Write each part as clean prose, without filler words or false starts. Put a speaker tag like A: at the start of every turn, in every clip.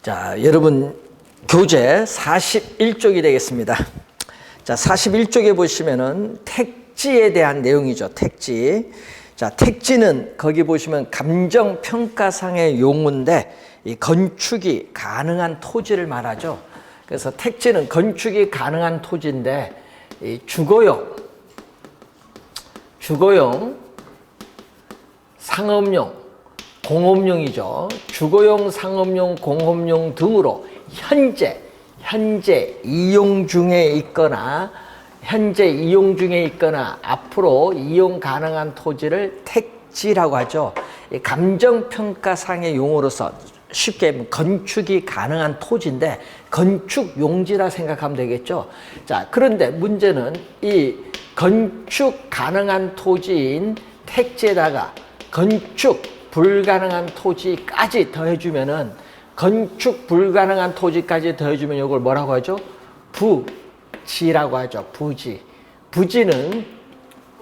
A: 자, 여러분 교재 41쪽이 되겠습니다. 자, 41쪽에 보시면은 택지에 대한 내용이죠. 택지. 자, 택지는 거기 보시면 감정평가상의 용어인데 이 건축이 가능한 토지를 말하죠. 그래서 택지는 건축이 가능한 토지인데 이 주거용, 상업용, 공업용이죠. 주거용, 상업용, 공업용 등으로 현재 이용 중에 있거나 앞으로 이용 가능한 토지를 택지라고 하죠. 감정평가상의 용어로서 쉽게 건축이 가능한 토지인데 건축 용지라 생각하면 되겠죠. 자, 그런데 문제는 이 건축 가능한 토지인 택지에다가 건축 불가능한 토지까지 더해주면은 건축 불가능한 토지까지 더해주면 이걸 뭐라고 하죠? 부지라고 하죠. 부지. 부지는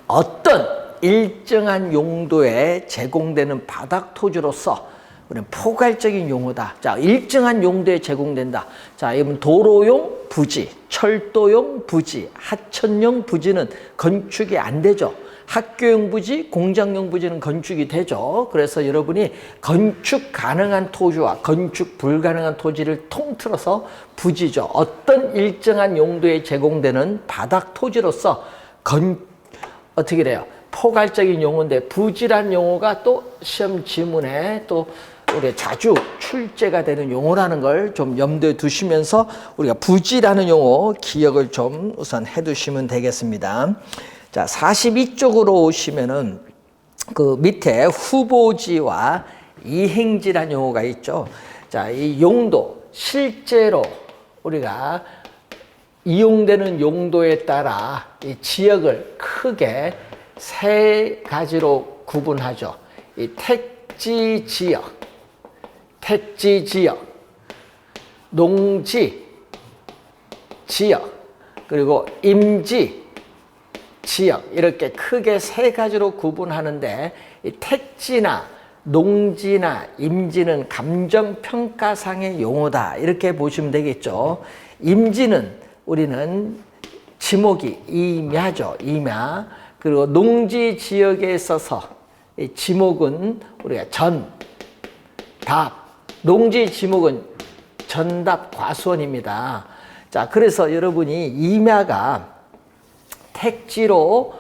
A: 어떤 일정한 용도에 제공되는 바닥 토지로서 우리는 포괄적인 용어다. 자, 일정한 용도에 제공된다. 자, 이건 도로용 부지, 철도용 부지, 하천용 부지는 건축이 안 되죠. 학교용 부지, 공장용 부지는 건축이 되죠. 그래서 여러분이 건축 가능한 토지와 건축 불가능한 토지를 통틀어서 부지죠. 어떤 일정한 용도에 제공되는 바닥 토지로서 어떻게 돼요? 포괄적인 용어인데 부지란 용어가 또 시험 지문에 또 우리가 자주 출제가 되는 용어라는 걸 좀 염두에 두시면서 우리가 부지라는 용어 기억을 좀 우선 해 두시면 되겠습니다. 자, 42쪽으로 오시면은 그 밑에 후보지와 이행지라는 용어가 있죠. 자, 이 용도, 실제로 우리가 이용되는 용도에 따라 이 지역을 크게 세 가지로 구분하죠. 이 택지 지역, 농지 지역, 그리고 임지 지역, 이렇게 크게 세 가지로 구분하는데 이 택지나 농지나 임지는 감정평가상의 용어다, 이렇게 보시면 되겠죠. 임지는 우리는 지목이 임야죠. 임야. 그리고 농지 지역에 있어서 이 지목은 우리가 농지 지목은 전답 과수원입니다. 자, 그래서 여러분이 임야가 택지로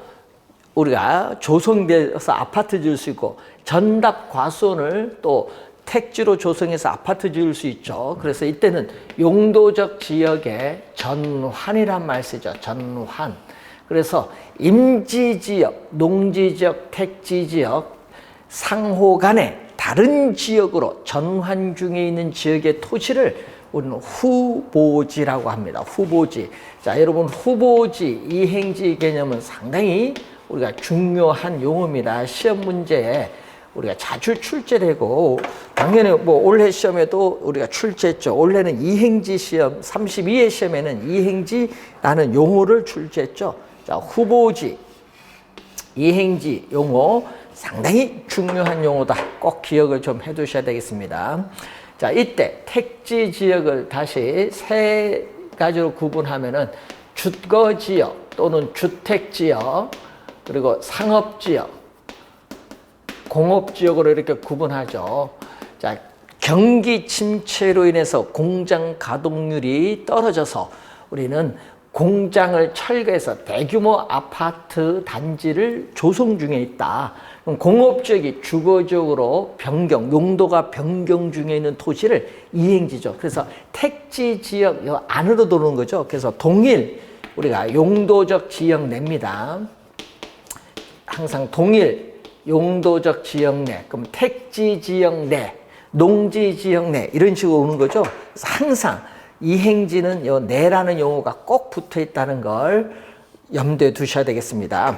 A: 우리가 조성돼서 아파트 지을 수 있고 전답 과수원을 또 택지로 조성해서 아파트 지을 수 있죠. 그래서 이때는 용도적 지역의 전환이란 말 쓰죠. 전환. 그래서 임지지역, 농지지역, 택지지역 상호 간에 다른 지역으로 전환 중에 있는 지역의 토지를 우리는 후보지라고 합니다. 후보지. 자, 여러분 후보지, 이행지 개념은 상당히 우리가 중요한 용어입니다. 시험 문제에 우리가 자주 출제되고 당연히 뭐 올해 시험에도 우리가 출제했죠. 올해는 이행지 시험 32회 시험에는 이행지라는 용어를 출제했죠. 자, 후보지, 이행지 용어 상당히 중요한 용어다. 꼭 기억을 좀 해두셔야 되겠습니다. 자, 이때 택지 지역을 다시 세 가지로 구분하면은 주거지역 또는 주택지역, 그리고 상업지역, 공업지역으로 이렇게 구분하죠. 자, 경기 침체로 인해서 공장 가동률이 떨어져서 우리는 공장을 철거해서 대규모 아파트 단지를 조성 중에 있다. 그럼 공업지역이 주거지역으로 용도가 변경 중에 있는 토지를 이행지죠. 그래서 택지 지역 안으로 들어오는 거죠. 그래서 동일 우리가 용도적 지역 내입니다. 항상 동일 용도적 지역 내, 그럼 택지 지역 내, 농지 지역 내 이런 식으로 오는 거죠. 그래서 항상 이행지는 요 내라는 용어가 꼭 붙어 있다는 걸 염두에 두셔야 되겠습니다.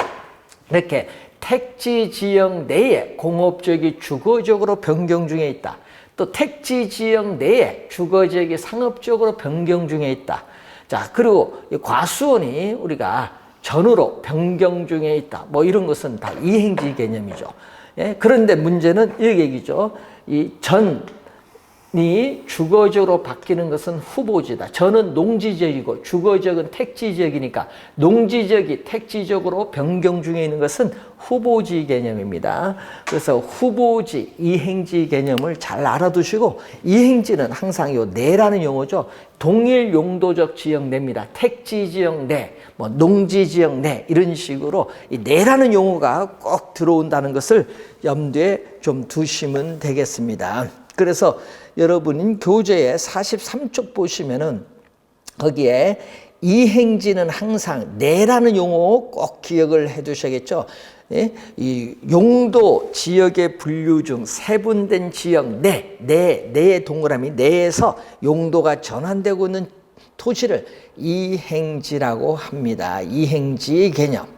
A: 이렇게 택지 지역 내에 공업지역이 주거지역으로 변경 중에 있다. 또 택지 지역 내에 주거지역이 상업지역으로 변경 중에 있다. 자, 그리고 이 과수원이 우리가 전으로 변경 중에 있다. 뭐 이런 것은 다 이행지 개념이죠. 예? 그런데 문제는 이 얘기죠. 이 이 주거적으로 바뀌는 것은 후보지다. 저는 농지적이고 주거적은 택지적이니까 농지적이 택지적으로 변경 중에 있는 것은 후보지 개념입니다. 그래서 후보지, 이행지 개념을 잘 알아두시고 이행지는 항상 요 내라는 용어죠. 동일 용도적 지역 내입니다. 택지 지역 내, 뭐 농지 지역 내 이런 식으로 이 내라는 용어가 꼭 들어온다는 것을 염두에 좀 두시면 되겠습니다. 그래서 여러분 교재에 43쪽 보시면은 거기에 이행지는 항상 내라는 용어 꼭 기억을 해 두셔야겠죠. 예? 이 용도 지역의 분류 중 세분된 지역 내의 동그라미 내에서 용도가 전환되고 있는 토지를 이행지라고 합니다. 이행지 개념.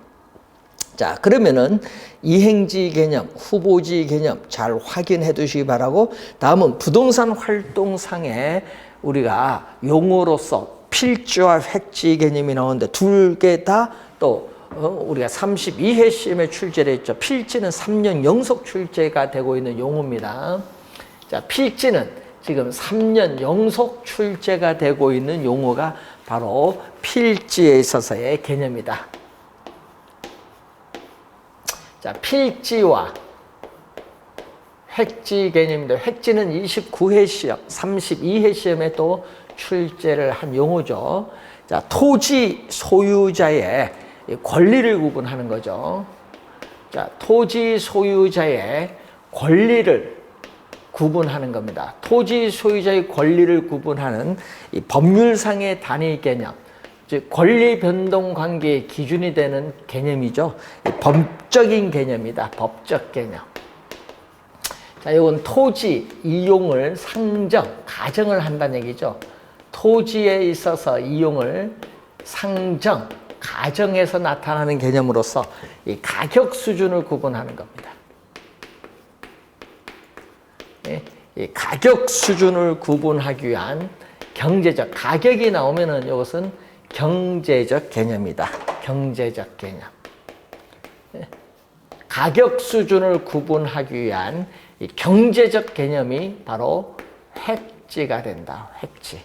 A: 자, 그러면은 이행지 개념, 후보지 개념 잘 확인해 두시기 바라고, 다음은 부동산 활동상에 우리가 용어로서 필지와 획지 개념이 나오는데 둘 개 다 또 우리가 32회 시험에 출제를 했죠. 필지는 3년 연속 출제가 되고 있는 용어입니다. 자, 필지는 지금 3년 연속 출제가 되고 있는 용어가 바로 필지에 있어서의 개념이다. 자, 필지와 획지 개념인데, 획지는 29회 시험, 32회 시험에 또 출제를 한 용어죠. 자, 토지 소유자의 권리를 구분하는 거죠. 자, 토지 소유자의 권리를 구분하는 겁니다. 토지 소유자의 권리를 구분하는 이 법률상의 단위 개념, 즉 권리 변동 관계의 기준이 되는 개념이죠. 법적인 개념이다. 법적 개념. 자, 이건 토지 이용을 상정, 가정을 한다는 얘기죠. 토지에 있어서 이용을 상정, 가정에서 나타나는 개념으로서 이 가격 수준을 구분하는 겁니다. 예, 이 가격 수준을 구분하기 위한 경제적, 가격이 나오면은 이것은 경제적 개념이다. 경제적 개념. 가격 수준을 구분하기 위한 이 경제적 개념이 바로 획지가 된다. 획지.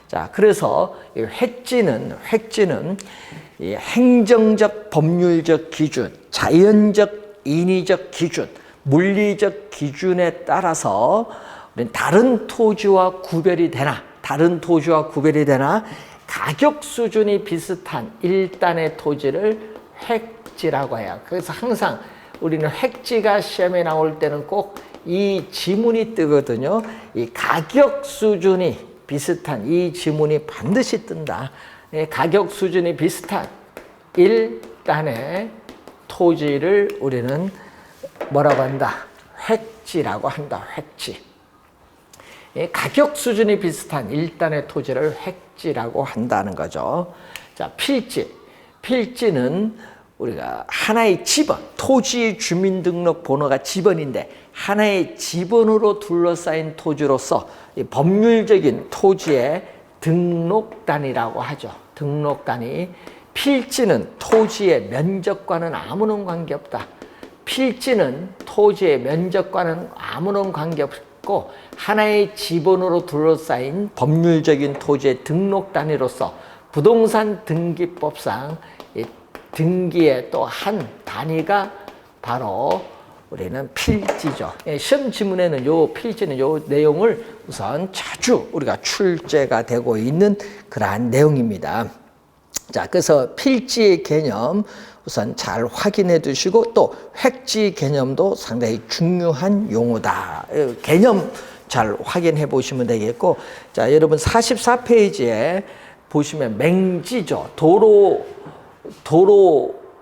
A: 자, 그래서 이 획지는 이 행정적, 법률적 기준, 자연적, 인위적 기준, 물리적 기준에 따라서 우리는 다른 토지와 구별이 되나 가격 수준이 비슷한 일단의 토지를 획지라고 해요. 그래서 항상 우리는 획지가 시험에 나올 때는 꼭 이 지문이 뜨거든요. 이 가격 수준이 비슷한 이 지문이 반드시 뜬다. 가격 수준이 비슷한 일단의 토지를 우리는 뭐라고 한다? 획지라고 한다. 획지. 가격 수준이 비슷한 일단의 토지를 획지라고 한다는 거죠. 자, 필지. 필지는 우리가 하나의 지번, 토지 주민등록번호가 지번인데 하나의 지번으로 둘러싸인 토지로서 법률적인 토지의 등록단이라고 하죠. 등록단이. 필지는 토지의 면적과는 아무런 관계없다. 필지는 토지의 면적과는 아무런 관계없고 하나의 지번으로 둘러싸인 법률적인 토지의 등록 단위로서 부동산 등기법상 등기의 또 한 단위가 바로 우리는 필지죠. 시험 지문에는 요 필지는 요 내용을 우선 자주 우리가 출제가 되고 있는 그러한 내용입니다. 자, 그래서 필지의 개념 우선 잘 확인해 두시고 또 획지 개념도 상당히 중요한 용어다. 개념 잘 확인해 보시면 되겠고, 자, 여러분 44페이지에 보시면 맹지죠. 도로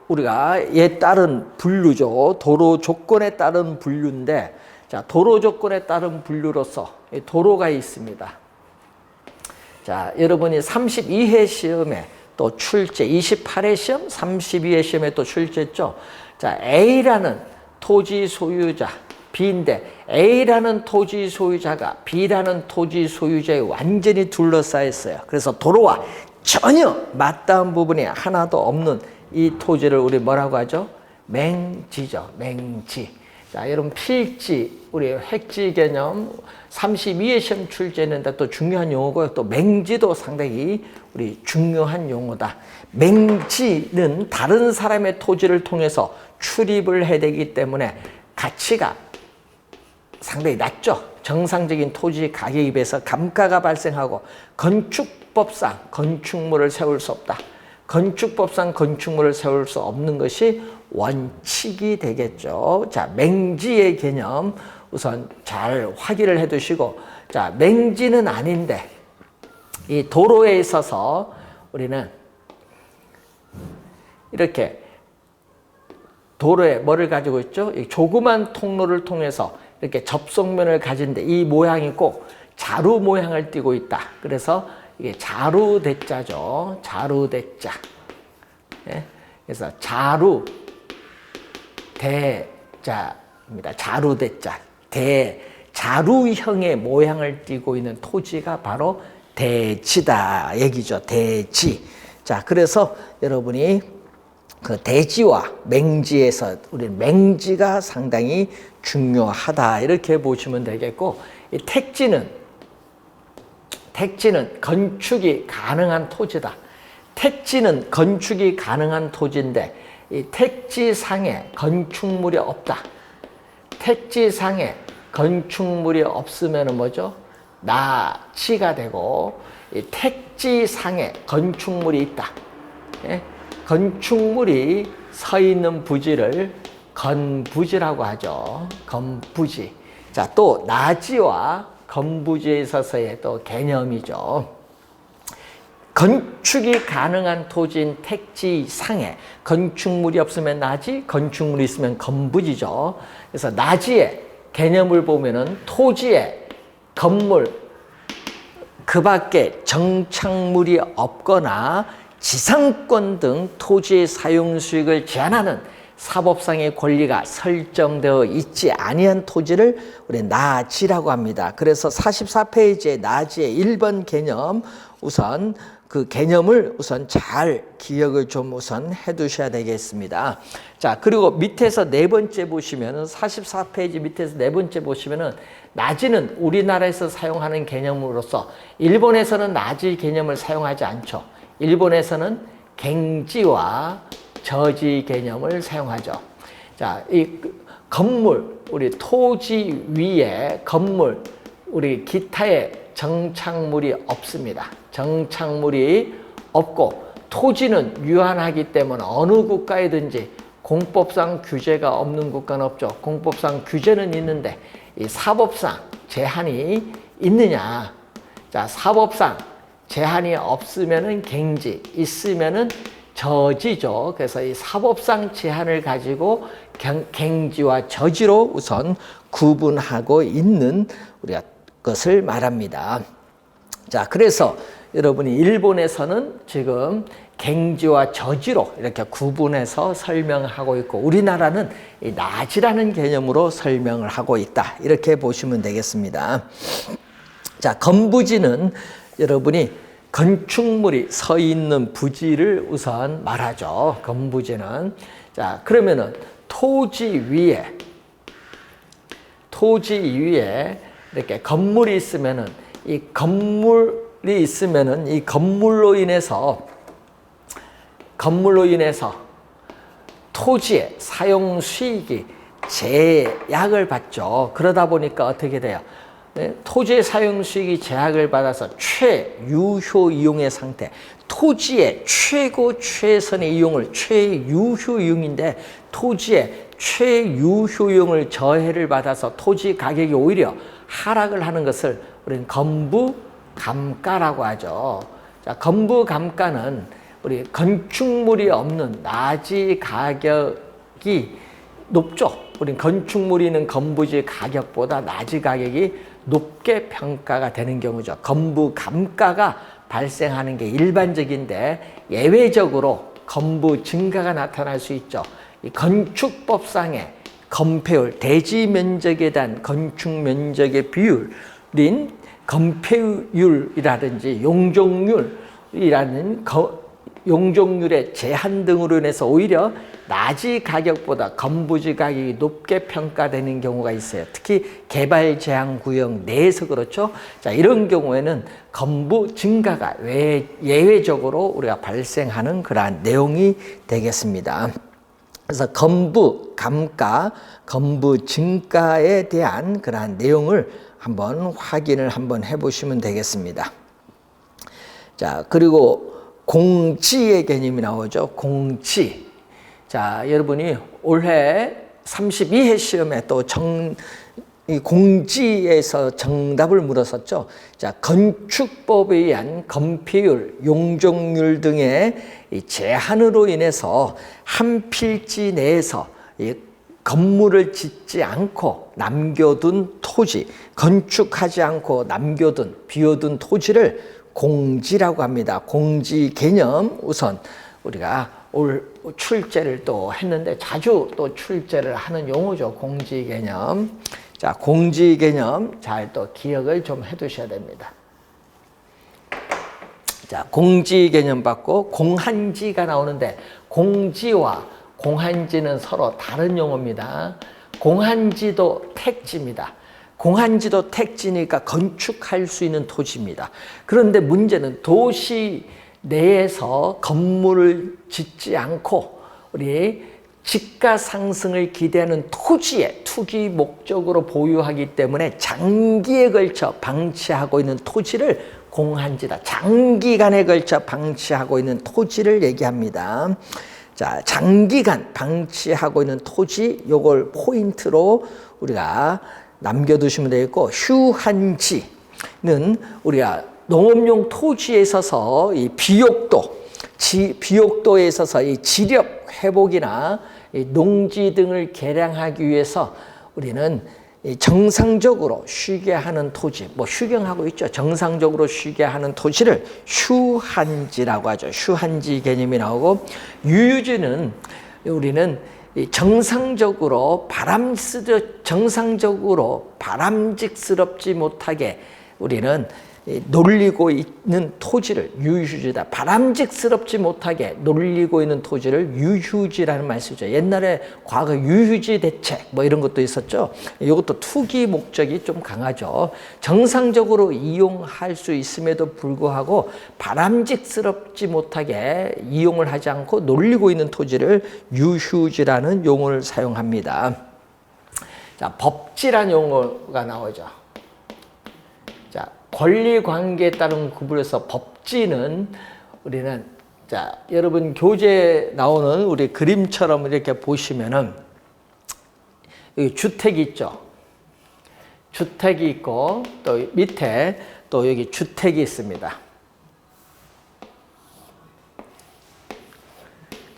A: 우리가 에 따른 분류죠. 도로 조건에 따른 분류인데, 자, 도로 조건에 따른 분류로서 도로가 있습니다. 자, 여러분이 32회 시험에 또 출제, 28회 시험, 32회 시험에 또 출제했죠. 자, A라는 토지 소유자, B인데 A라는 토지 소유자가 B라는 토지 소유자에 완전히 둘러싸여 있어요. 그래서 도로와 전혀 맞닿은 부분이 하나도 없는 이 토지를 우리 뭐라고 하죠? 맹지죠. 맹지. 자, 여러분 필지, 우리 획지 개념 32회 시험 출제했는데 또 중요한 용어고요. 또 맹지도 상당히 우리 중요한 용어다. 맹지는 다른 사람의 토지를 통해서 출입을 해야 되기 때문에 가치가 상당히 낮죠. 정상적인 토지 가격에 비해서 감가가 발생하고 건축법상 건축물을 세울 수 없다. 건축법상 건축물을 세울 수 없는 것이 원칙이 되겠죠. 자, 맹지의 개념 우선 잘 확인을 해 두시고, 자, 맹지는 아닌데 이 도로에 있어서 우리는 이렇게 도로에 뭐를 가지고 있죠? 이 조그만 통로를 통해서 이렇게 접속면을 가진데 이 모양이 꼭 자루 모양을 띠고 있다. 그래서 이게 자루대자죠. 자루대자. 예? 그래서 자루대자입니다. 자루대자. 자루형의 모양을 띠고 있는 토지가 바로 대지다 얘기죠. 대지. 자, 그래서 여러분이 그 대지와 맹지에서 우리 맹지가 상당히 중요하다 이렇게 보시면 되겠고, 이 택지는 건축이 가능한 토지다. 택지는 건축이 가능한 토지인데 이 택지상에 건축물이 없다. 택지상에 건축물이 없으면 뭐죠? 나지가 되고, 이 택지상에 건축물이 있다. 예? 건축물이 서 있는 부지를 건부지라고 하죠. 건부지. 자, 또 나지와 건부지에 있어서의 또 개념이죠. 건축이 가능한 토지인 택지상에 건축물이 없으면 나지, 건축물이 있으면 건부지죠. 그래서 나지의 개념을 보면은 토지에 건물, 그 밖에 정착물이 없거나 지상권 등 토지의 사용 수익을 제한하는 사법상의 권리가 설정되어 있지 아니한 토지를 우리 나지라고 합니다. 그래서 44페이지의 나지의 1번 개념, 우선 그 개념을 우선 잘 기억을 좀 우선 해 두셔야 되겠습니다. 자, 그리고 밑에서 네 번째 보시면은 44페이지 밑에서 네 번째 보시면은 나지는 우리나라에서 사용하는 개념으로서 일본에서는 나지 개념을 사용하지 않죠. 일본에서는 갱지와 저지 개념을 사용하죠. 자, 이 건물, 우리 토지 위에 건물, 우리 기타의 정착물이 없습니다. 정착물이 없고 토지는 유한하기 때문에 어느 국가이든지 공법상 규제가 없는 국가는 없죠. 공법상 규제는 있는데 이 사법상 제한이 있느냐? 자, 사법상 제한이 없으면은 갱지, 있으면은 저지죠. 그래서 이 사법상 제한을 가지고 갱지와 저지로 우선 구분하고 있는 우리가 것을 말합니다. 자, 그래서 여러분이 일본에서는 지금 갱지와 저지로 이렇게 구분해서 설명하고 있고, 우리나라는 이 나지라는 개념으로 설명을 하고 있다. 이렇게 보시면 되겠습니다. 자, 건부지는 여러분이 건축물이 서 있는 부지를 우선 말하죠. 건부지는. 자, 그러면은 토지 위에 이렇게 건물이 있으면은 이 건물로 인해서 토지의 사용 수익이 제약을 받죠. 그러다 보니까 어떻게 돼요? 토지의 사용 수익이 제약을 받아서 최유효 이용의 상태, 토지의 최고 최선의 이용을 최유효 이용인데 토지의 최유효 이용을 저해를 받아서 토지 가격이 오히려 하락을 하는 것을 우리는 건부감가라고 하죠. 자, 건부감가는 우리 건축물이 없는 나지 가격이 높죠. 우리 건축물이 있는 건부지 가격보다 나지 가격이 높게 평가가 되는 경우죠. 건부감가가 발생하는 게 일반적인데 예외적으로 건부 증가가 나타날 수 있죠. 이 건축법상의 건폐율, 대지 면적에 대한 건축 면적의 비율인 건폐율이라든지 용적률이라는 용적률의 제한 등으로 인해서 오히려 나지 가격보다 건부지 가격이 높게 평가되는 경우가 있어요. 특히 개발 제한 구역 내에서 그렇죠. 자, 이런 경우에는 건부 증가가 예외적으로 우리가 발생하는 그러한 내용이 되겠습니다. 그래서 건부 감가, 건부 증가에 대한 그러한 내용을 한번 확인을 한번 해보시면 되겠습니다. 자, 그리고 공지의 개념이 나오죠. 공지. 자, 여러분이 올해 32회 시험에 또 이 공지에서 정답을 물었었죠. 자, 건축법에 의한 건폐율, 용적률 등의 이 제한으로 인해서 한 필지 내에서 이 건물을 짓지 않고 남겨둔 토지, 건축하지 않고 남겨둔, 비워둔 토지를 공지라고 합니다. 공지 개념 우선 우리가 올 출제를 또 했는데 자주 또 출제를 하는 용어죠. 공지 개념. 자, 공지 개념 잘 또 기억을 좀 해두셔야 됩니다. 자, 공지 개념 받고 공한지가 나오는데 공지와 공한지는 서로 다른 용어입니다. 공한지도 택지입니다. 공한지도 택지니까 건축할 수 있는 토지입니다. 그런데 문제는 도시 내에서 건물을 짓지 않고 우리 집가 상승을 기대하는 토지에 투기 목적으로 보유하기 때문에 장기에 걸쳐 방치하고 있는 토지를 공한지다. 장기간에 걸쳐 방치하고 있는 토지를 얘기합니다. 자, 장기간 방치하고 있는 토지, 요걸 포인트로 우리가 남겨두시면 되겠고, 휴한지는 우리가 농업용 토지에 있어서 이 비옥도에 있어서 이 지력 회복이나 이 농지 등을 개량하기 위해서 우리는 정상적으로 쉬게 하는 토지, 뭐 휴경하고 있죠. 정상적으로 쉬게 하는 토지를 휴한지라고 하죠. 휴한지 개념이 나오고, 유유지는 우리는 정상적으로 바람직스럽지 못하게 우리는 놀리고 있는 토지를 유휴지다. 바람직스럽지 못하게 놀리고 있는 토지를 유휴지라는 말을 쓰죠. 옛날에 과거 유휴지 대책 뭐 이런 것도 있었죠. 이것도 투기 목적이 좀 강하죠. 정상적으로 이용할 수 있음에도 불구하고 바람직스럽지 못하게 이용을 하지 않고 놀리고 있는 토지를 유휴지라는 용어를 사용합니다. 자, 법지라는 용어가 나오죠. 권리관계에 따른 구분해서 법지는 우리는 자, 여러분 교재에 나오는 우리 그림처럼 이렇게 보시면은 여기 주택이 있죠. 주택이 있고 또 밑에 또 여기 주택이 있습니다.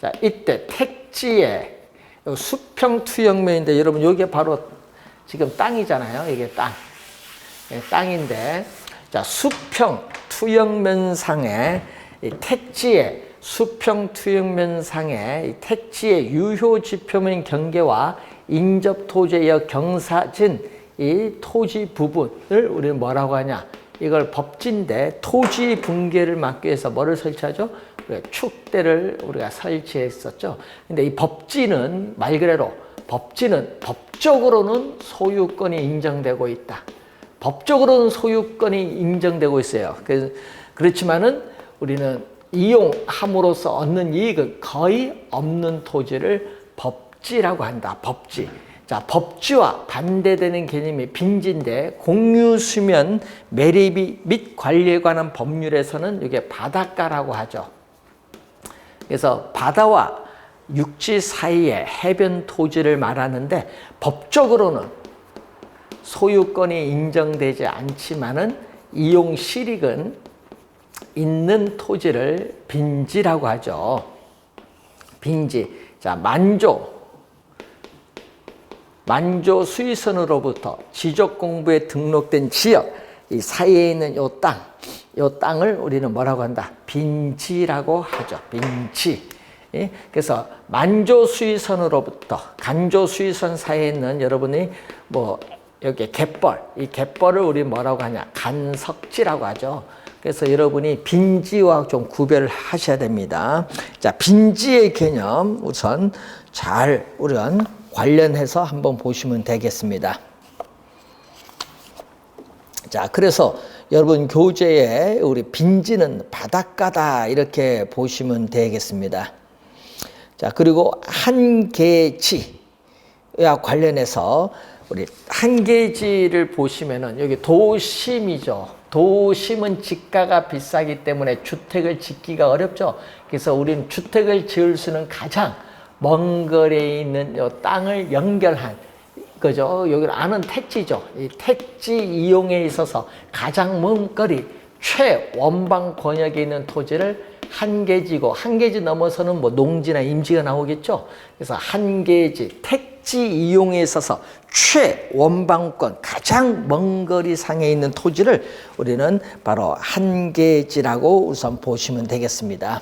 A: 자, 이때 택지에 수평 투영면인데 여러분 여기 바로 지금 땅이잖아요. 이게 땅. 땅인데, 자, 수평 투영면상에 택지의 수평 투영면상에 이 택지의 유효 지표면 경계와 인접 토지의 경사진 이 토지 부분을 우리는 뭐라고 하냐? 이걸 법지인데 토지 붕괴를 막기 위해서 뭐를 설치하죠? 축대를 우리가 설치했었죠. 근데 이 법지는 말 그대로 법지는 법적으로는 소유권이 인정되고 있다. 법적으로는 소유권이 인정되고 있어요. 그렇지만은 우리는 이용함으로써 얻는 이익은 거의 없는 토지를 법지라고 한다. 법지. 자, 법지와 반대되는 개념이 빈지인데 공유수면 매립이 및 관리에 관한 법률에서는 이게 바닷가라고 하죠. 그래서 바다와 육지 사이에 해변 토지를 말하는데 법적으로는 소유권이 인정되지 않지만은 이용 실익은 있는 토지를 빈지라고 하죠. 빈지. 자, 만조 수의선으로부터 지적 공부에 등록된 지역, 이 사이에 있는 요 땅을 우리는 뭐라고 한다? 빈지라고 하죠. 빈지. 예? 그래서 만조 수의선으로부터 간조 수의선 사이에 있는 여러분이 뭐 여기 갯벌, 이 갯벌을 우리 뭐라고 하냐? 간석지라고 하죠. 그래서 여러분이 빈지와 좀 구별을 하셔야 됩니다. 자, 빈지의 개념 우선 잘 우선 관련해서 한번 보시면 되겠습니다. 자, 그래서 여러분 교재에 우리 빈지는 바닷가다 이렇게 보시면 되겠습니다. 자, 그리고 한계지와 관련해서 우리 한계지를 보시면은 여기 도심이죠. 도심은 지가가 비싸기 때문에 주택을 짓기가 어렵죠. 그래서 우리는 주택을 지을 수는 가장 먼 거리에 있는 요 땅을 연결한 그죠. 여기 아는 택지죠. 이 택지 이용에 있어서 가장 먼 거리 최원방 권역에 있는 토지를 한계지고, 한계지 넘어서는 뭐 농지나 임지가 나오겠죠. 그래서 한계지 택지 이용에 있어서 최원방권 가장 먼 거리 상에 있는 토지를 우리는 바로 한계지라고 우선 보시면 되겠습니다.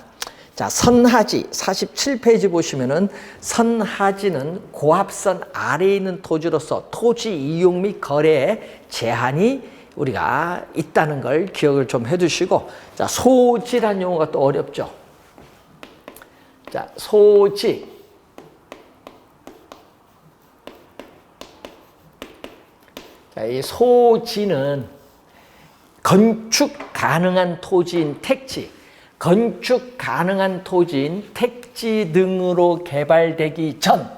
A: 자, 선하지 47페이지 보시면은 선하지는 고합선 아래에 있는 토지로서 토지 이용 및 거래에 제한이 우리가 있다는 걸 기억을 좀 해두시고, 자, 소지란 용어가 또 어렵죠. 자, 소지. 자, 이 소지는 건축 가능한 토지인 택지, 건축 가능한 토지인 택지 등으로 개발되기 전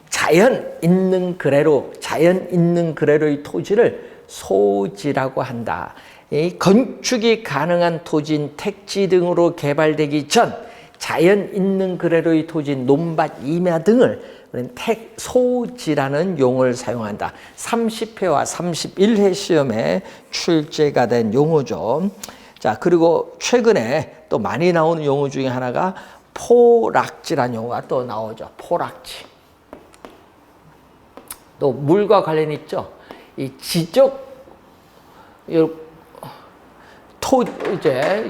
A: 자연 있는 그래로의 토지를 소지라고 한다. 이 건축이 가능한 토지인 택지 등으로 개발되기 전 자연 있는 그래로의 토지인 논밭, 임야 등을 소지라는 용어를 사용한다. 30회와 31회 시험에 출제가 된 용어죠. 자, 그리고 최근에 또 많이 나오는 용어 중에 하나가 포락지라는 용어가 또 나오죠. 포락지. 또 물과 관련이 있죠. 이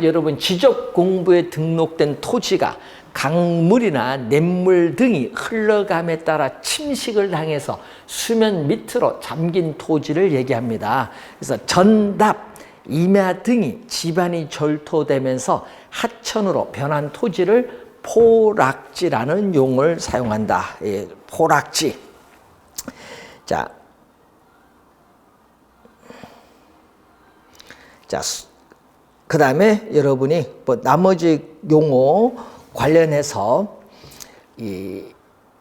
A: 여러분 지적 공부에 등록된 토지가 강물이나 냇물 등이 흘러감에 따라 침식을 당해서 수면 밑으로 잠긴 토지를 얘기합니다. 그래서 전답, 임야 등이 지반이 절토되면서 하천으로 변한 토지를 포락지라는 용어를 사용한다. 예, 포락지. 자, 그 다음에 여러분이 뭐 나머지 용어 관련해서 이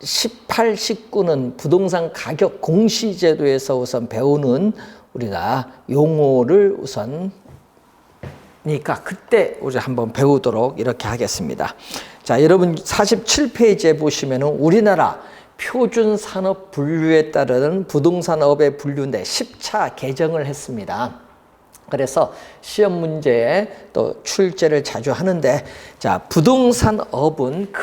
A: 18, 19는 부동산 가격 공시제도에서 우선 배우는 우리가 용어를 우선 그러니까 그때 우리 한번 배우도록 이렇게 하겠습니다. 자, 여러분 47페이지에 보시면은 우리나라 표준산업 분류에 따르는 부동산업의 분류인데 10차 개정을 했습니다. 그래서 시험 문제에 또 출제를 자주 하는데, 자, 부동산업은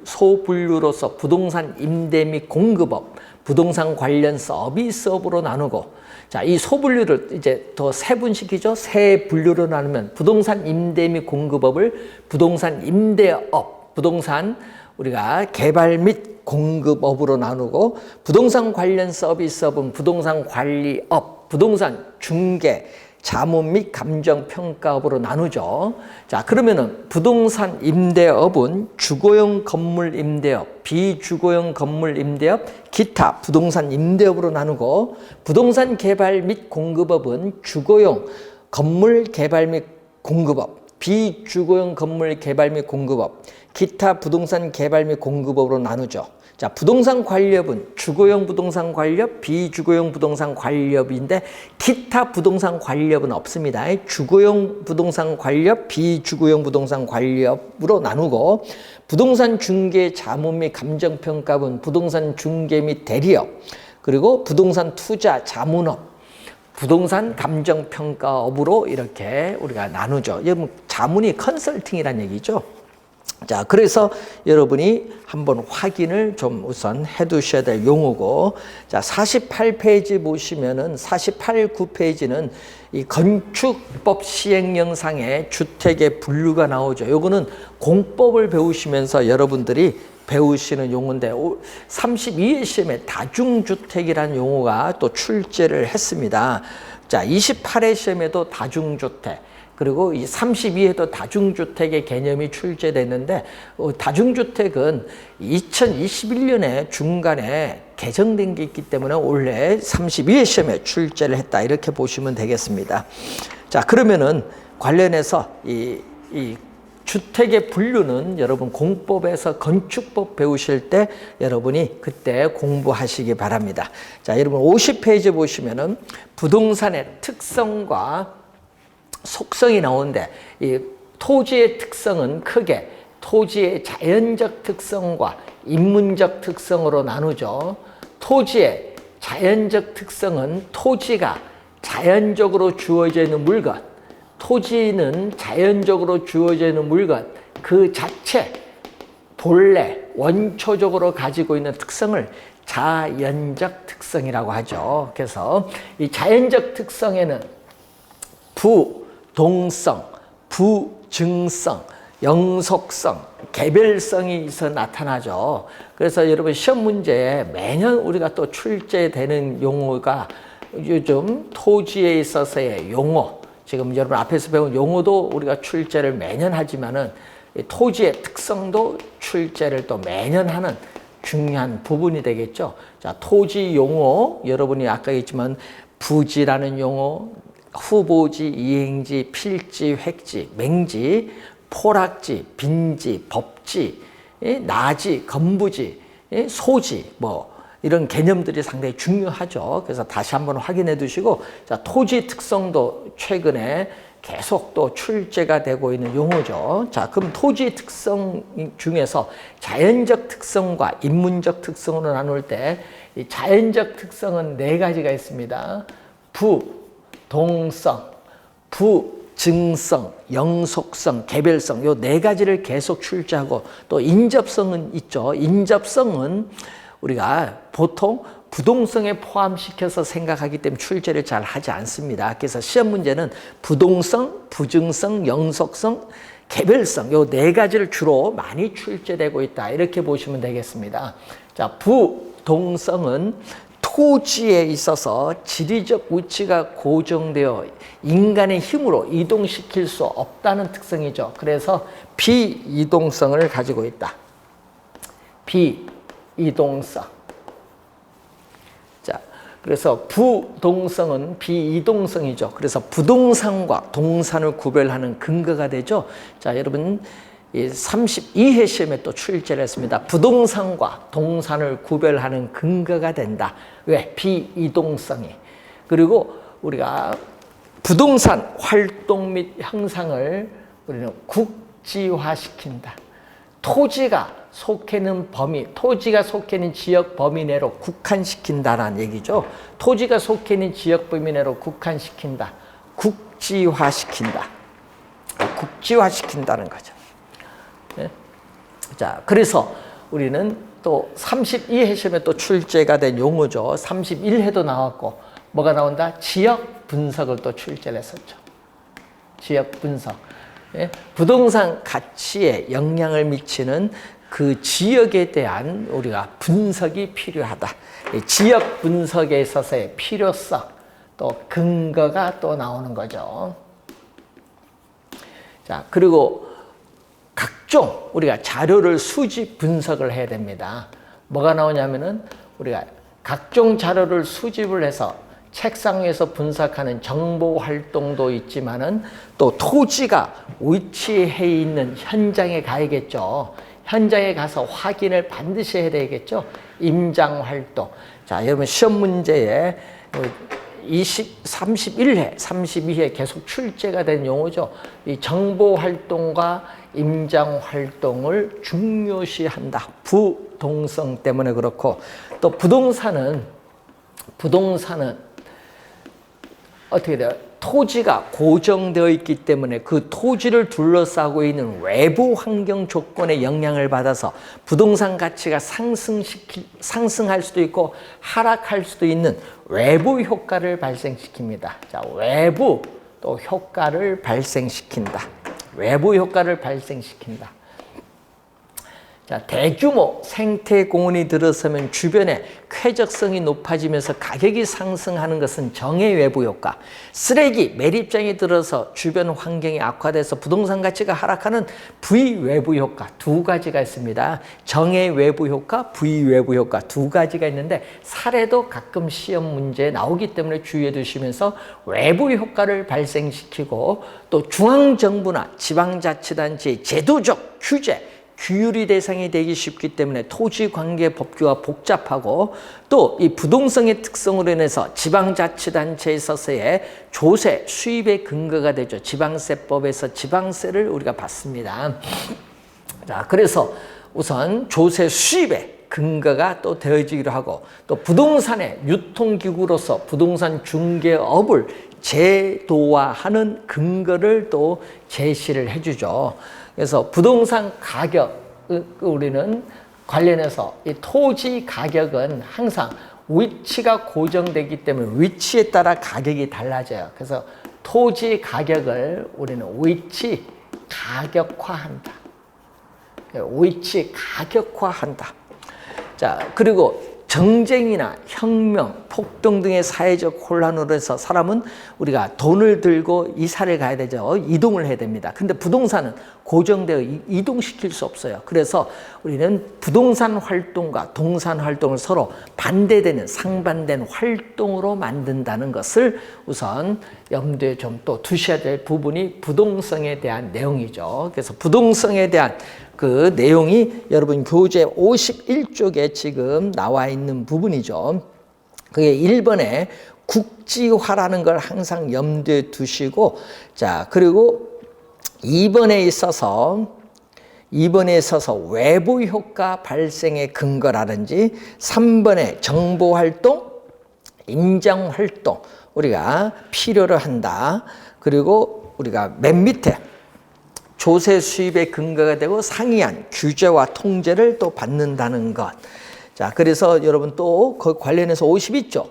A: 소분류로서 부동산 임대 및 공급업, 부동산 관련 서비스업으로 나누고, 자, 이 소분류를 이제 더 세분시키죠. 세 분류로 나누면 부동산 임대 및 공급업을 부동산 임대업, 부동산 우리가 개발 및 공급업으로 나누고, 부동산 관련 서비스업은 부동산 관리업, 부동산 중개, 자문 및 감정평가업으로 나누죠. 자, 그러면은 부동산 임대업은 주거용 건물 임대업, 비주거용 건물 임대업, 기타 부동산 임대업으로 나누고, 부동산 개발 및 공급업은 주거용 건물 개발 및 공급업, 비주거용 건물 개발 및 공급업, 기타 부동산 개발 및 공급업으로 나누죠. 자, 부동산 관리업은 주거용 부동산 관리업, 비주거용 부동산 관리업인데 기타 부동산 관리업은 없습니다. 주거용 부동산 관리업, 비주거용 부동산 관리업으로 나누고, 부동산 중개 자문 및 감정평가은 부동산 중개 및 대리업, 그리고 부동산 투자 자문업, 부동산 감정평가업으로 이렇게 우리가 나누죠. 여러분, 자문이 컨설팅이란 얘기죠. 자, 그래서 여러분이 한번 확인을 좀 우선 해 두셔야 될 용어고, 자, 48페이지 보시면은 48, 9페이지는 이 건축법 시행령상의 주택의 분류가 나오죠. 요거는 공법을 배우시면서 여러분들이 배우시는 용어인데 32회 시험에 다중주택이라는 용어가 또 출제를 했습니다. 자, 28회 시험에도 다중주택, 그리고 이 32회도 다중주택의 개념이 출제됐는데 다중주택은 2021년에 중간에 개정된 게 있기 때문에 올해 32회 시험에 출제를 했다, 이렇게 보시면 되겠습니다. 자, 그러면은 관련해서 이 주택의 분류는 여러분 공법에서 건축법 배우실 때 여러분이 그때 공부하시기 바랍니다. 자, 여러분 50페이지 보시면은 부동산의 특성과 속성이 나오는데, 이 토지의 특성은 크게 토지의 자연적 특성과 인문적 특성으로 나누죠. 토지의 자연적 특성은 토지가 자연적으로 주어져 있는 물건, 토지는 자연적으로 주어져 있는 물건 그 자체, 본래 원초적으로 가지고 있는 특성을 자연적 특성이라고 하죠. 그래서 이 자연적 특성에는 부동성, 부증성, 영속성, 개별성이 있어 나타나죠. 그래서 여러분 시험 문제에 매년 우리가 또 출제되는 용어가 요즘 토지에 있어서의 용어, 지금 여러분 앞에서 배운 용어도 우리가 출제를 매년 하지만은 토지의 특성도 출제를 또 매년 하는 중요한 부분이 되겠죠. 자, 토지 용어, 여러분이 아까 했지만 부지라는 용어, 후보지, 이행지, 필지, 획지, 맹지, 포락지, 빈지, 법지, 나지, 건부지, 소지, 뭐 이런 개념들이 상당히 중요하죠. 그래서 다시 한번 확인해 두시고, 자, 토지 특성도 최근에 계속 또 출제가 되고 있는 용어죠. 자, 그럼 토지 특성 중에서 자연적 특성과 인문적 특성으로 나눌 때, 이 자연적 특성은 4가지가 있습니다. 부동성, 부증성, 영속성, 개별성, 요 4가지를 계속 출제하고, 또 인접성은 있죠. 인접성은 우리가 보통 부동성에 포함시켜서 생각하기 때문에 출제를 잘 하지 않습니다. 그래서 시험 문제는 부동성, 부증성, 영속성, 개별성, 요 4가지를 주로 많이 출제되고 있다, 이렇게 보시면 되겠습니다. 자, 부동성은 토지에 있어서 지리적 위치가 고정되어 인간의 힘으로 이동시킬 수 없다는 특성이죠. 그래서 비이동성을 가지고 있다. 비이동성. 자, 그래서 부동성은 비이동성이죠. 그래서 부동산과 동산을 구별하는 근거가 되죠. 자, 여러분 32회 시험에 또 출제를 했습니다. 부동산과 동산을 구별하는 근거가 된다. 왜? 비이동성이. 그리고 우리가 부동산 활동 및 형상을 우리는 국지화시킨다. 토지가 속해 있는 범위, 토지가 속해 있는 지역 범위 내로 국한시킨다라는 얘기죠. 토지가 속해 있는 지역 범위 내로 국한시킨다. 국지화시킨다. 국지화시킨다는 거죠. 네? 자, 그래서 우리는 또 32회 시험에 또 출제가 된 용어죠. 31회도 나왔고, 뭐가 나온다? 지역 분석을 또 출제를 했었죠. 지역 분석. 예? 부동산 가치에 영향을 미치는 그 지역에 대한 우리가 분석이 필요하다. 지역 분석에 있어서의 필요성, 또 근거가 또 나오는 거죠. 자, 그리고 각종 우리가 자료를 수집 분석을 해야 됩니다. 뭐가 나오냐면은 우리가 각종 자료를 수집을 해서 책상 위에서 분석하는 정보 활동도 있지만은 또 토지가 위치해 있는 현장에 가야겠죠. 현장에 가서 확인을 반드시 해야 되겠죠. 임장 활동. 자, 여러분 시험 문제에 31회, 32회 계속 출제가 된 용어죠. 이 정보 활동과 임장 활동을 중요시한다. 부동성 때문에 그렇고, 또 부동산은 어떻게 돼요? 토지가 고정되어 있기 때문에 그 토지를 둘러싸고 있는 외부 환경 조건에 영향을 받아서 부동산 가치가 상승할 수도 있고 하락할 수도 있는 외부 효과를 발생시킵니다. 자, 외부 또 효과를 발생시킨다. 외부 효과를 발생시킨다. 자, 대규모 생태공원이 들어서면 주변에 쾌적성이 높아지면서 가격이 상승하는 것은 정의 외부 효과. 쓰레기 매립장이 들어서 주변 환경이 악화돼서 부동산 가치가 하락하는 부외부 효과 두 가지가 있습니다. 정의 외부 효과, 부외부 효과 두 가지가 있는데 사례도 가끔 시험 문제에 나오기 때문에 주의해 두시면서 외부 효과를 발생시키고 또 중앙정부나 지방자치단체의 제도적 규제 규율이 대상이 되기 쉽기 때문에 토지관계 법규가 복잡하고 또 이 부동성의 특성으로 인해서 지방자치단체에 있어서의 조세 수입의 근거가 되죠. 지방세법에서 지방세를 우리가 받습니다. 자, 그래서 우선 조세 수입의 근거가 또 되어지기로 하고 또 부동산의 유통기구로서 부동산 중개업을 제도화하는 근거를 또 제시를 해주죠. 그래서 부동산 가격 우리는 관련해서 이 토지 가격은 항상 위치가 고정되기 때문에 위치에 따라 가격이 달라져요. 그래서 토지 가격을 우리는 위치 가격화한다. 위치 가격화한다. 자, 그리고 정쟁이나 혁명, 폭동 등의 사회적 혼란으로 해서 사람은 우리가 돈을 들고 이사를 가야 되죠. 이동을 해야 됩니다. 근데 부동산은 고정되어 이동시킬 수 없어요. 그래서 우리는 부동산 활동과 동산 활동을 서로 반대되는 상반된 활동으로 만든다는 것을 우선 염두에 좀 또 두셔야 될 부분이 부동성에 대한 내용이죠. 그래서 부동성에 대한 그 내용이 여러분 교재 51쪽에 지금 나와 있는 부분이죠. 그게 1번에 국지화라는 걸 항상 염두에 두시고, 자, 그리고 2번에 있어서 외부 효과 발생의 근거라든지 3번에 정보활동, 임장활동 우리가 필요로 한다. 그리고 우리가 맨 밑에 조세 수입의 근거가 되고 상이한 규제와 통제를 또 받는다는 것. 자, 그래서 여러분 또 그 관련해서 52조.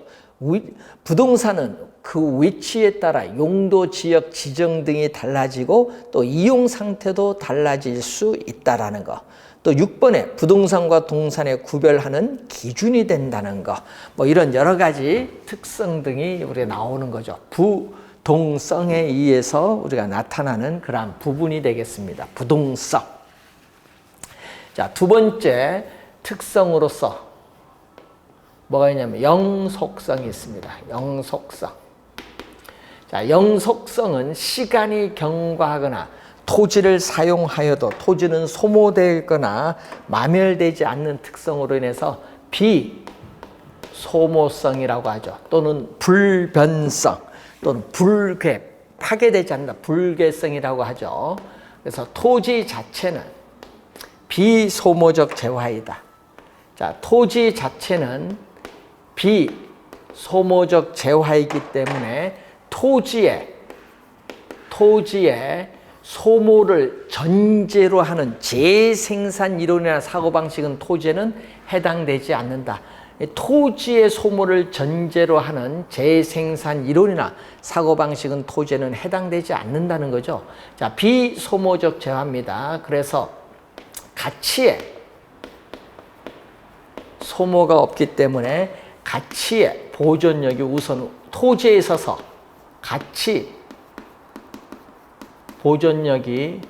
A: 부동산은 그 위치에 따라 용도, 지역, 지정 등이 달라지고 또 이용 상태도 달라질 수 있다라는 거. 또 6번에 부동산과 동산에 구별하는 기준이 된다는 거. 뭐 이런 여러 가지 특성 등이 우리가 나오는 거죠. 부동성에 의해서 우리가 나타나는 그러한 부분이 되겠습니다. 부동성. 자, 두 번째 특성으로서 뭐가 있냐면 영속성이 있습니다. 영속성. 자, 영속성은 시간이 경과하거나 토지를 사용하여도 토지는 소모되거나 마멸되지 않는 특성으로 인해서 비소모성이라고 하죠. 또는 불변성 또는 파괴되지 않는다. 불괴성이라고 하죠. 그래서 토지 자체는 비소모적 재화이다. 자, 토지 자체는 비소모적 재화이기 때문에 토지의 소모를 전제로 하는 재생산 이론이나 사고방식은 토지에는 해당되지 않는다. 토지의 소모를 전제로 하는 재생산 이론이나 사고방식은 토지에는 해당되지 않는다는 거죠. 자, 비소모적 재화입니다. 그래서 가치에 소모가 없기 때문에 가치의 보존력이 우선 토지에 있어서 가치 보존력이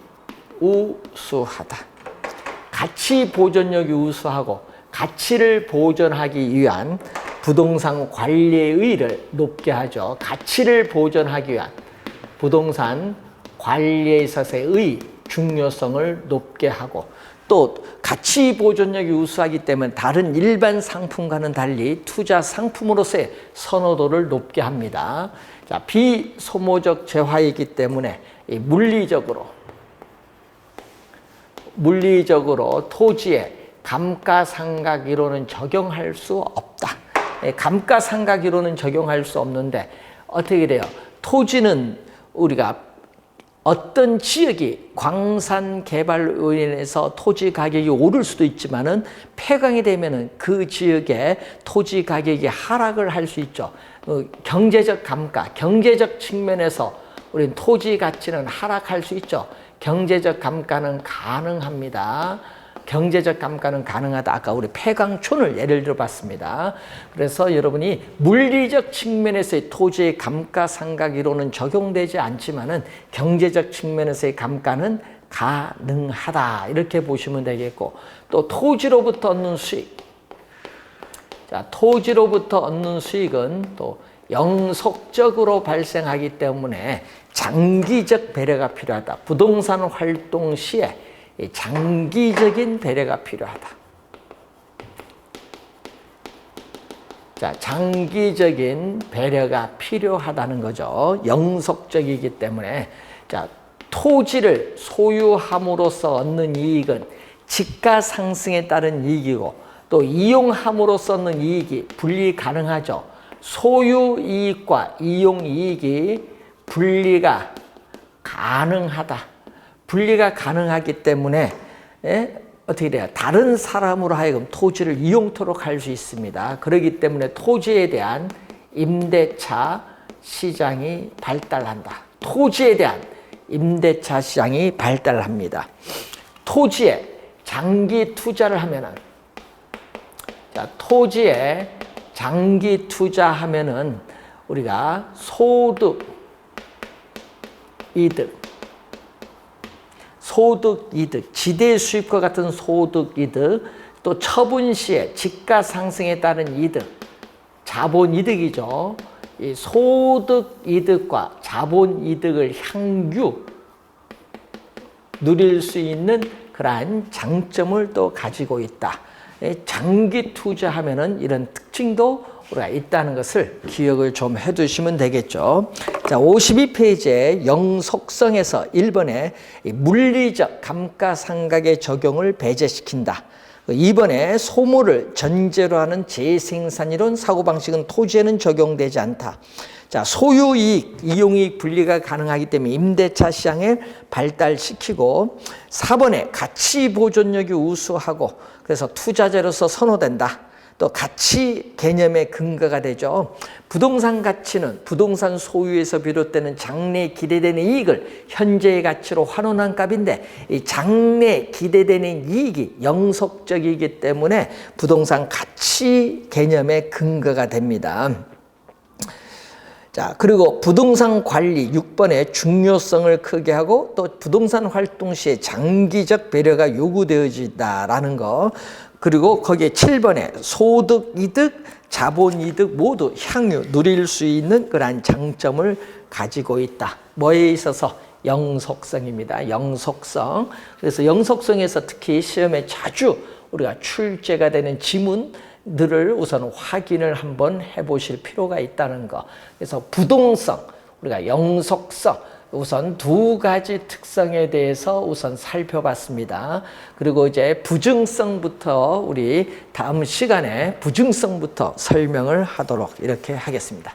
A: 우수하다. 가치 보존력이 우수하고 가치를 보존하기 위한 부동산 관리의 의의를 높게 하죠. 가치를 보존하기 위한 부동산 관리에 있어서의 의의, 중요성을 높게 하고 또 가치 보존력이 우수하기 때문에 다른 일반 상품과는 달리 투자 상품으로서의 선호도를 높게 합니다. 자, 비소모적 재화이기 때문에 물리적으로 토지에 감가상각 이론은 적용할 수 없다. 감가상각 이론은 적용할 수 없는데 어떻게 돼요? 토지는 우리가 어떤 지역이 광산 개발로 인해서 토지 가격이 오를 수도 있지만은 폐광이 되면은 그 지역의 토지 가격이 하락을 할 수 있죠. 경제적 감가, 경제적 측면에서 우리는 토지 가치는 하락할 수 있죠. 경제적 감가는 가능합니다. 경제적 감가는 가능하다. 아까 우리 폐광촌을 예를 들어 봤습니다. 그래서 여러분이 물리적 측면에서의 토지의 감가상각 이론은 적용되지 않지만은 경제적 측면에서의 감가는 가능하다. 이렇게 보시면 되겠고, 또 토지로부터 얻는 수익. 자, 토지로부터 얻는 수익은 또 영속적으로 발생하기 때문에 장기적 배려가 필요하다. 부동산 활동 시에 장기적인 배려가 필요하다. 자, 장기적인 배려가 필요하다는 거죠. 영속적이기 때문에. 자, 토지를 소유함으로써 얻는 이익은 지가 상승에 따른 이익이고, 또 이용함으로써 얻는 이익이 분리 가능하죠. 소유 이익과 이용 이익이 분리가 가능하다. 분리가 가능하기 때문에 어떻게 돼요? 다른 사람으로 하여금 토지를 이용토록 할 수 있습니다. 그렇기 때문에 토지에 대한 임대차 시장이 발달한다. 토지에 대한 임대차 시장이 발달합니다. 토지에 장기 투자를 하면은, 자, 토지에 장기 투자하면은 우리가 소득 이득, 지대 수입과 같은 소득 이득, 또 처분 시에 지가 상승에 따른 이득, 자본 이득이죠. 이 소득 이득과 자본 이득을 향유 누릴 수 있는 그러한 장점을 또 가지고 있다. 장기 투자하면은 이런 특징도 우리가 있다는 것을 기억을 좀 해두시면 되겠죠. 자, 52페이지에 영속성에서 1번에 물리적 감가상각의 적용을 배제시킨다. 2번에 소모를 전제로 하는 재생산이론 사고방식은 토지에는 적용되지 않다. 자, 소유이익, 이용이익 분리가 가능하기 때문에 임대차 시장을 발달시키고, 4번에 가치보존력이 우수하고 그래서 투자재로서 선호된다. 또 가치 개념의 근거가 되죠. 부동산 가치는 부동산 소유에서 비롯되는 장래 기대되는 이익을 현재의 가치로 환원한 값인데, 이 장래 기대되는 이익이 영속적이기 때문에 부동산 가치 개념의 근거가 됩니다. 자, 그리고 부동산 관리 6번의 중요성을 크게 하고, 또 부동산 활동 시에 장기적 배려가 요구되어진다라는 거. 그리고 거기에 7번에 소득 이득, 자본 이득 모두 향유 누릴 수 있는 그러한 장점을 가지고 있다. 뭐에 있어서? 영속성입니다. 영속성. 그래서 영속성에서 특히 시험에 자주 우리가 출제가 되는 지문들을 우선 확인을 한번 해보실 필요가 있다는 거. 그래서 부동성, 우리가 영속성, 우선 두 가지 특성에 대해서 우선 살펴봤습니다. 그리고 이제 부증성부터 우리 다음 시간에 부증성부터 설명을 하도록 이렇게 하겠습니다.